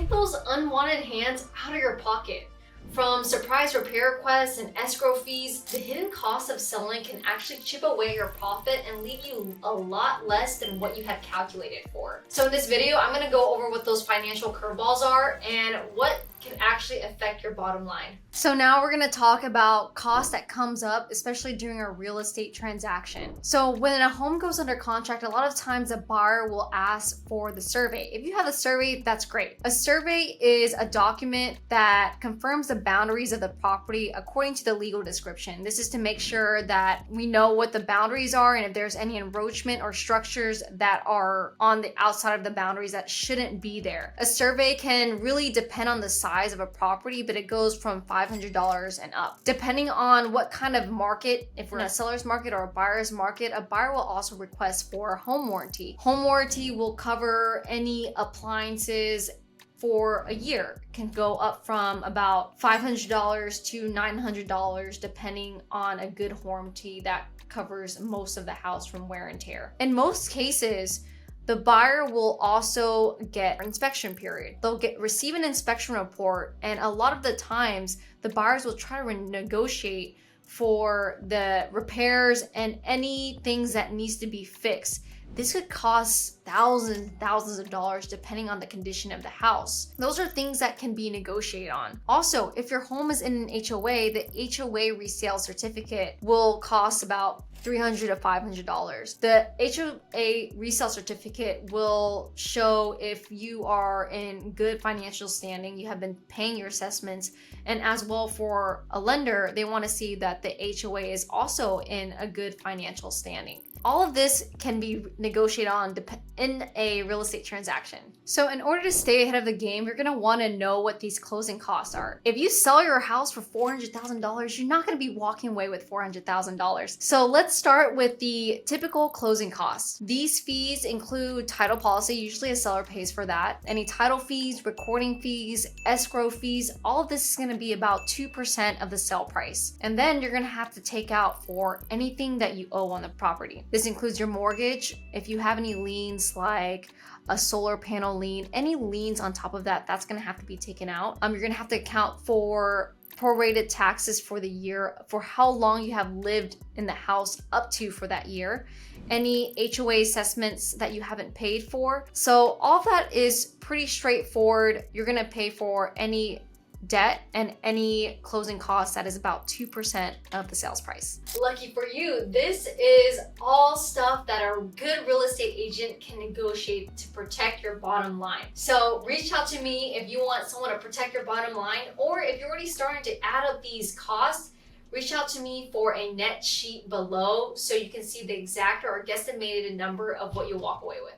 keep those unwanted hands out of your pocket. From surprise repair requests and escrow fees, the hidden cost of selling can actually chip away your profit and leave you a lot less than what you had calculated for. So in this video, I'm gonna go over what those financial curveballs are and what can actually affect your bottom line. So now we're gonna talk about cost that comes up, especially during a real estate transaction. So when a home goes under contract, a lot of times a buyer will ask for the survey. If you have a survey, that's great. A survey is a document that confirms the boundaries of the property according to the legal description. This is to make sure that we know what the boundaries are and if there's any encroachment or structures that are on the outside of the boundaries that shouldn't be there. A survey can really depend on the size of a property, but it goes from $500 and up. Depending on what kind of market, if we're in a seller's market or a buyer's market, a buyer will also request for a home warranty. Home warranty will cover any appliances for a year. It can go up from about $500 to $900 depending on a good warranty that covers most of the house from wear and tear. In most cases, the buyer will also get an inspection period. They'll receive an inspection report, and a lot of the times the buyers will try to negotiate for the repairs and any things that needs to be fixed. This could cost thousands of dollars depending on the condition of the house. Those are things that can be negotiated on. Also, if your home is in an HOA, the HOA resale certificate will cost about $300 to $500. The HOA resale certificate will show if you are in good financial standing, you have been paying your assessments, and as well for a lender, they want to see that the HOA is also in a good financial standing. All of this can be negotiated on in a real estate transaction. So in order to stay ahead of the game, you're gonna wanna know what these closing costs are. If you sell your house for $400,000, you're not gonna be walking away with $400,000. So let's start with the typical closing costs. These fees include title policy, usually a seller pays for that. Any title fees, recording fees, escrow fees, all of this is gonna be about 2% of the sale price. And then you're gonna have to take out for anything that you owe on the property. This includes your mortgage. If you have any liens like a solar panel lien, any liens on top of that, that's gonna have to be taken out. You're gonna have to account for prorated taxes for the year, for how long you have lived in the house up to for that year. Any HOA assessments that you haven't paid for. So all that is pretty straightforward. You're gonna pay for any debt and any closing costs that is about 2% of the sales price. Lucky for you, this is all stuff that a good real estate agent can negotiate to protect your bottom line. So reach out to me if you want someone to protect your bottom line, or if you're already starting to add up these costs, reach out to me for a net sheet below so you can see the exact or guesstimated number of what you'll walk away with.